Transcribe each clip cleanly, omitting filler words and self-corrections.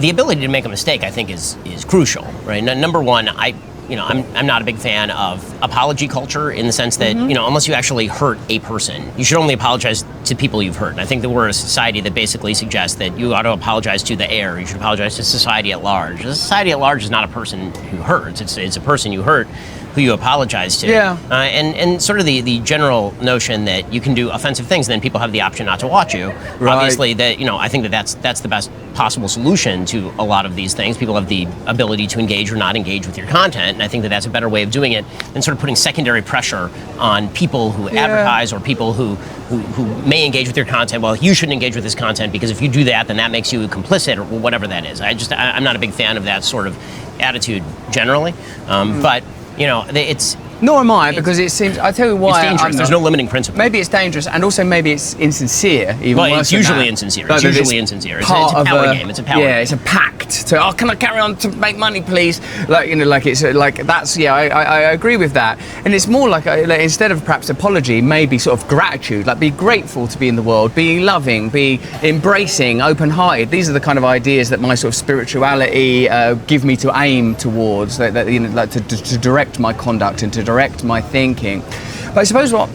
the ability to make a mistake, I think, is crucial, right? Number one, I'm not a big fan of apology culture in the sense that, unless you actually hurt a person, you should only apologize to people you've hurt. And I think that we're a society that basically suggests that you ought to apologize to the air, you should apologize to society at large. The society at large is not a person who hurts, it's a person you hurt who you apologize to. Yeah. And sort of the general notion that you can do offensive things, then people have the option not to watch you. Right. Obviously, that I think that's the best possible solution to a lot of these things. People have the ability to engage or not engage with your content, and I think that that's a better way of doing it than sort of putting secondary pressure on people who advertise or people who may engage with your content. Well, you shouldn't engage with this content because if you do that, then that makes you complicit or whatever that is. I'm not a big fan of that sort of attitude generally, but it's. Nor am I, because it seems. I tell you why. It's dangerous. There's no limiting principle. Maybe it's dangerous, and also maybe it's insincere. Even well, worse it's than usually that. insincere. But It's usually insincere. It's a power game. It's a power game. Yeah, it's a pact. So, can I carry on to make money, please? I agree with that. And it's more like instead of perhaps apology, maybe sort of gratitude. Like, be grateful to be in the world, be loving, be embracing, open-hearted. These are the kind of ideas that my sort of spirituality give me to aim towards. To direct my conduct and to direct my thinking. But I suppose what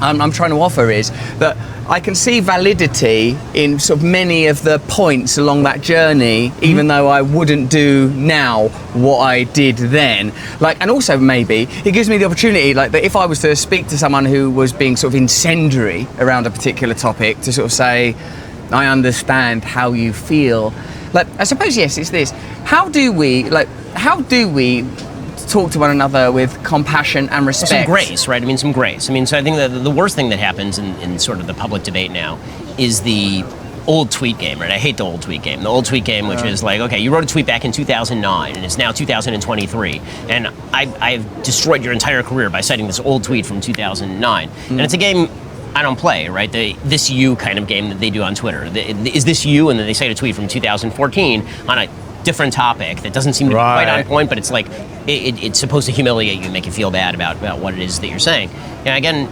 I'm trying to offer is that I can see validity in sort of many of the points along that journey, even though I wouldn't do now what I did then. And also maybe it gives me the opportunity, that if I was to speak to someone who was being sort of incendiary around a particular topic, to sort of say, I understand how you feel. I suppose, yes, it's this. How do we talk to one another with compassion and respect? Some grace, right? Some grace. So I think that the worst thing that happens in sort of the public debate now is the old tweet game, right? I hate the old tweet game. The old tweet game, which is okay, you wrote a tweet back in 2009, and it's now 2023, and I've destroyed your entire career by citing this old tweet from 2009. And it's a game I don't play, right? This you kind of game that they do on Twitter. Is this you? And then they cite a tweet from 2014 on a different topic that doesn't seem to be quite on point, but it's it's supposed to humiliate you and make you feel bad about what it is that you're saying. And again,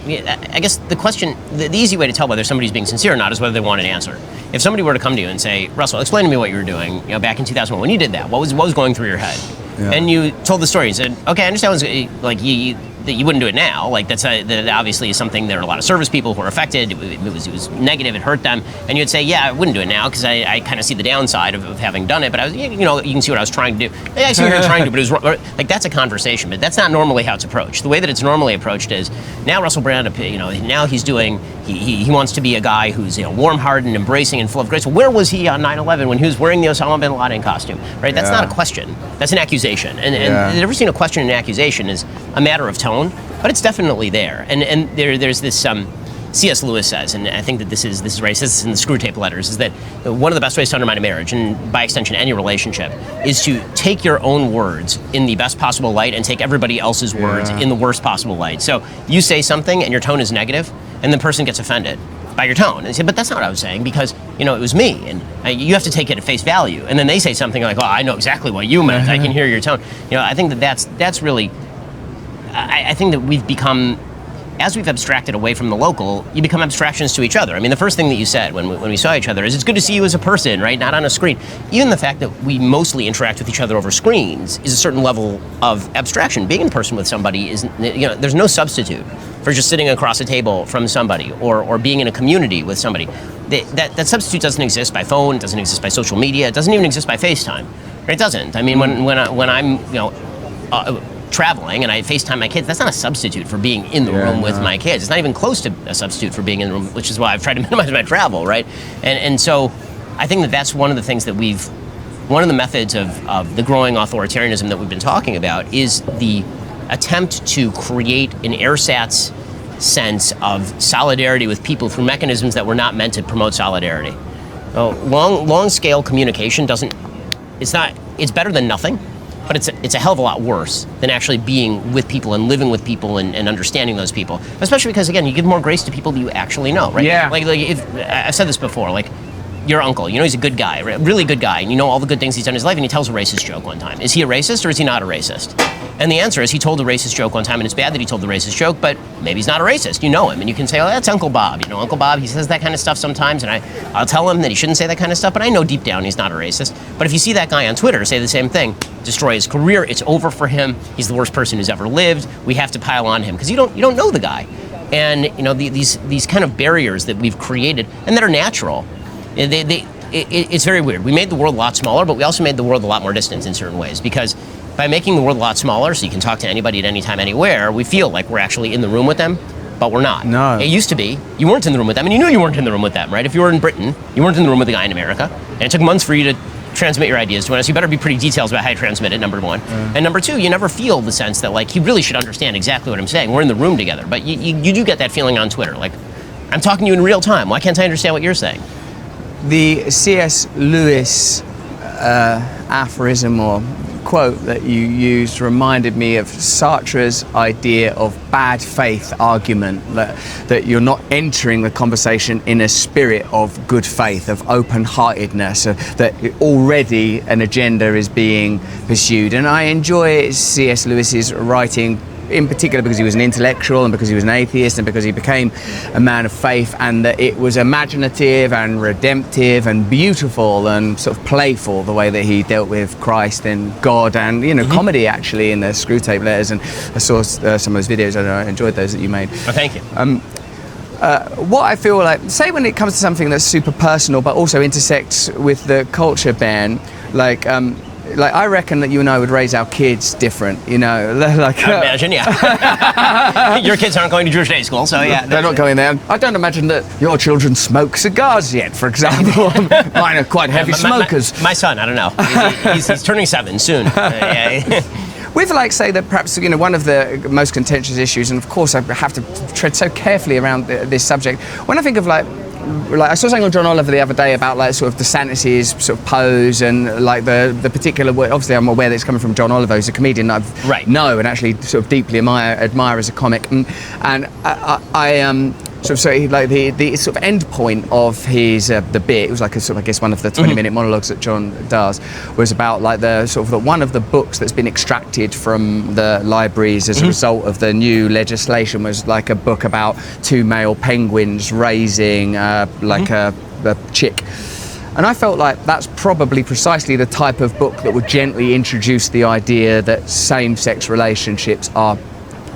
I guess the question, the easy way to tell whether somebody's being sincere or not is whether they want an answer. If somebody were to come to you and say, Russell, explain to me what you were doing back in 2001 when you did that, what was going through your head? Yeah. And you told the story and said, okay, I understand that you wouldn't do it now. That obviously is something. There are a lot of service people who are affected. It was negative. It hurt them. And you'd say, yeah, I wouldn't do it now because I kind of see the downside of having done it. But you can see what I was trying to do. I see what you're trying to do, but it was that's a conversation. But that's not normally how it's approached. The way that it's normally approached is now Russell Brand. Now he's doing. He wants to be a guy who's warm-hearted and embracing and full of grace. Well, where was he on 9/11 when he was wearing the Osama bin Laden costume? Right. That's not a question. That's an accusation. And the difference between a question and an accusation is a matter of tone, but it's definitely there. And there's this C.S. Lewis says, and I think that this is right, he says this in the Screw Tape Letters, is that one of the best ways to undermine a marriage, and by extension any relationship, is to take your own words in the best possible light and take everybody else's words in the worst possible light. So you say something and your tone is negative, and the person gets offended by your tone. And they say, but that's not what I was saying because, it was me. And you have to take it at face value. And then they say something like, I know exactly what you meant. I can hear your tone. I think that's really, I think that we've become, as we've abstracted away from the local, you become abstractions to each other. The first thing that you said when we saw each other is, it's good to see you as a person, right? Not on a screen. Even the fact that we mostly interact with each other over screens is a certain level of abstraction. Being in person with somebody is, there's no substitute for just sitting across a table from somebody or being in a community with somebody. That substitute doesn't exist by phone, it doesn't exist by social media, it doesn't even exist by FaceTime. It doesn't. When I'm traveling and I FaceTime my kids, that's not a substitute for being in the room with my kids. It's not even close to a substitute for being in the room, which is why I've tried to minimize my travel, right? And so I think that's one of the things that one of the methods of the growing authoritarianism that we've been talking about is the attempt to create an ersatz sense of solidarity with people through mechanisms that were not meant to promote solidarity. Long scale communication it's better than nothing, but it's a hell of a lot worse than actually being with people and living with people and understanding those people. Especially because, again, you give more grace to people that you actually know, right? Yeah. If I've said this before, your uncle, you know he's a good guy, really good guy, and you know all the good things he's done in his life, and he tells a racist joke one time. Is he a racist or is he not a racist? And the answer is he told a racist joke one time, and it's bad that he told the racist joke, but maybe he's not a racist. You know him, and you can say, oh, that's Uncle Bob. You know, Uncle Bob, he says that kind of stuff sometimes, and I'll tell him that he shouldn't say that kind of stuff, but I know deep down he's not a racist. But if you see that guy on Twitter say the same thing, destroy his career, it's over for him, he's the worst person who's ever lived, we have to pile on him, because you don't know the guy. And you know, these kind of barriers that we've created, and that are natural, it's very weird. We made the world a lot smaller, but we also made the world a lot more distant in certain ways, because by making the world a lot smaller, so you can talk to anybody at any time, anywhere, we feel like we're actually in the room with them, but we're not. No. It used to be, you weren't in the room with them, and you knew you weren't in the room with them, right? If you were in Britain, you weren't in the room with the guy in America, and it took months for you to transmit your ideas to us. You better be pretty detailed about how you transmit it, number one. And number two, you never feel the sense that, like, he really should understand exactly what I'm saying. We're in the room together, but you do get that feeling on Twitter, like, I'm talking to you in real time. Why can't I understand what you're saying? The C.S. Lewis aphorism or quote that you used reminded me of Sartre's idea of bad faith argument, that you're not entering the conversation in a spirit of good faith, of open-heartedness, that already an agenda is being pursued. And I enjoy C.S. Lewis's writing, in particular because he was an intellectual and because he was an atheist and because he became a man of faith, and that it was imaginative and redemptive and beautiful and sort of playful, the way that he dealt with Christ and God, and, you know, comedy actually in the Screwtape Letters. And I saw some of those videos and I enjoyed those that you made. Oh, thank you. What I feel like, say when it comes to something that's super personal but also intersects with the culture, Ben, like I reckon that you and I would raise our kids different, you know. Like, I imagine, yeah. Your kids aren't going to Jewish day school, so yeah. They're not going there. I don't imagine that your children smoke cigars yet, for example. Mine are quite heavy smokers. My son, I don't know. He's turning 7 soon. With, like, say that perhaps, you know, one of the most contentious issues, and of course I have to tread so carefully around this subject, when I think of like I saw something on John Oliver the other day about, like, sort of DeSantis' sort of pose and, like, the particular, obviously I'm aware that it's coming from John Oliver, who's a comedian that I know and actually sort of deeply admire as a comic, and I like the sort of end point of his the bit, it was like a sort of, I guess, one of the 20-minute monologues that John does, was about, like, the sort of one of the books that's been extracted from the libraries as a result of the new legislation was like a book about 2 male penguins raising like a chick. And I felt like that's probably precisely the type of book that would gently introduce the idea that same-sex relationships are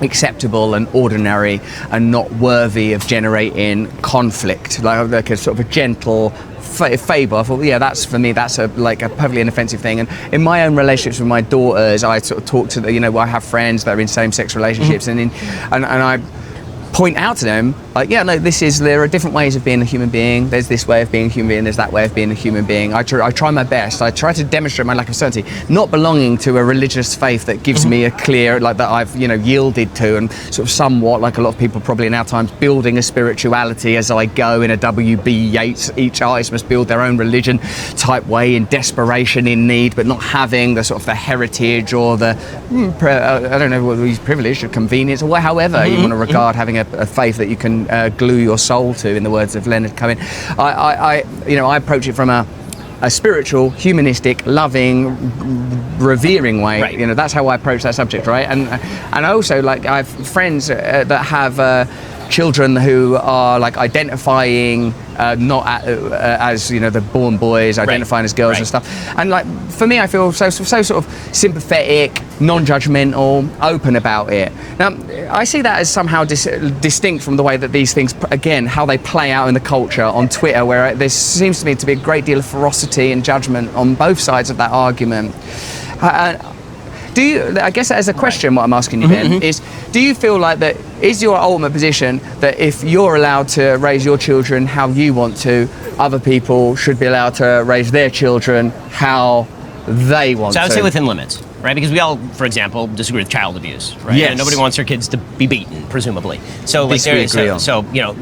acceptable and ordinary and not worthy of generating conflict, like a sort of a gentle fable. I thought, yeah, that's, for me, that's a perfectly inoffensive thing. And in my own relationships with my daughters, I sort of talk to the, you know, I have friends that are in same-sex relationships, and I point out to them, like, yeah, no, there are different ways of being a human being. There's this way of being a human being, there's that way of being a human being. I try my best. I try to demonstrate my lack of certainty, not belonging to a religious faith that gives me a clear, like, that I've, you know, yielded to, and sort of somewhat, like a lot of people probably in our times, building a spirituality as I go in a W.B. Yeats, each artist must build their own religion type way, in desperation, in need, but not having the sort of the heritage or the, I don't know, what privilege or convenience or however you want to regard having a faith that you can glue your soul to, in the words of Leonard Cohen. I approach it from a spiritual, humanistic, loving, revering way. Right. You know, that's how I approach that subject, right? And I also, like, I have friends that have children who are, like, identifying not as, you know, the born boys, identifying as girls and stuff. And, like, for me, I feel so sort of sympathetic, non-judgmental, open about it. Now, I see that as somehow distinct from the way that these things, again, how they play out in the culture on Twitter, where there seems to me to be a great deal of ferocity and judgment on both sides of that argument. Do you, I guess as a question, what I'm asking you, Ben, is, do you feel like that is your ultimate position that if you're allowed to raise your children how you want to, other people should be allowed to raise their children how they want to? So I would say within limits, right? Because we all, for example, disagree with child abuse, right? Yes. And nobody wants their kids to be beaten, presumably. So, like, so you know,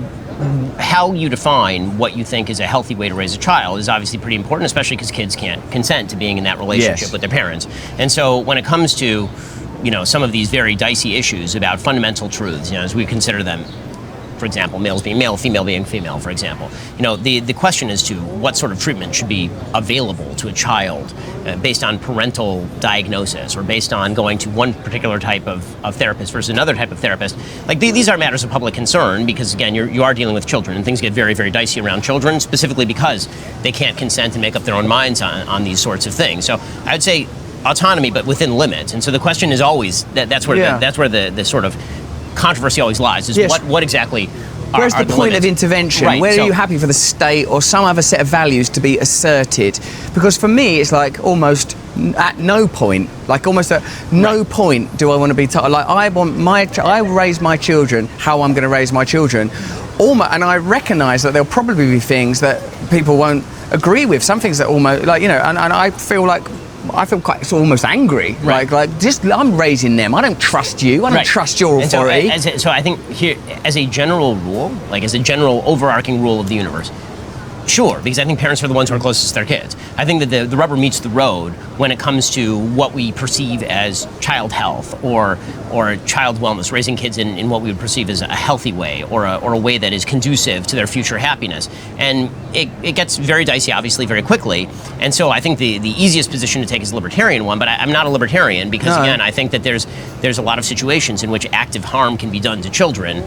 how you define what you think is a healthy way to raise a child is obviously pretty important, especially because kids can't consent to being in that relationship with their parents. And so when it comes to, you know, some of these very dicey issues about fundamental truths, you know, as we consider them, for example, males being male, female being female, for example. You know, the question as to what sort of treatment should be available to a child based on parental diagnosis or based on going to one particular type of therapist versus another type of therapist, like these are matters of public concern because, again, you are dealing with children and things get very, very dicey around children, specifically because they can't consent and make up their own minds on these sorts of things. So I would say autonomy, but within limits. And so the question is always, that's where the sort of controversy always lies, is what exactly where's the point of intervention? Right, Where are you happy for the state or some other set of values to be asserted? Because for me, it's like almost at no point, like almost at no point do I want to be told, like I raise my children how I'm going to raise my children. And I recognise that there'll probably be things that people won't agree with, some things that almost, like, you know, and I feel quite sort of almost angry, right. like just I'm raising them. I don't trust you. I don't trust your authority. So I think here, as a general rule, like as a general overarching rule of the universe, sure, because I think parents are the ones who are closest to their kids. I think that the rubber meets the road when it comes to what we perceive as child health or child wellness, raising kids in what we would perceive as a healthy way or a way that is conducive to their future happiness. And it gets very dicey, obviously, very quickly. And so I think the easiest position to take is a libertarian one, but I'm not a libertarian because, again, I think that there's a lot of situations in which active harm can be done to children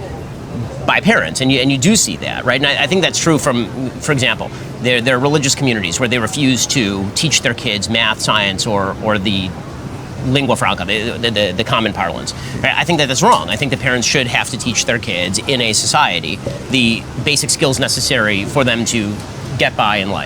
by parents, and you do see that, right? And I think that's true from, for example, there are religious communities where they refuse to teach their kids math, science, or the lingua franca, the common parlance. Right? I think that's wrong. I think the parents should have to teach their kids in a society the basic skills necessary for them to get by in life.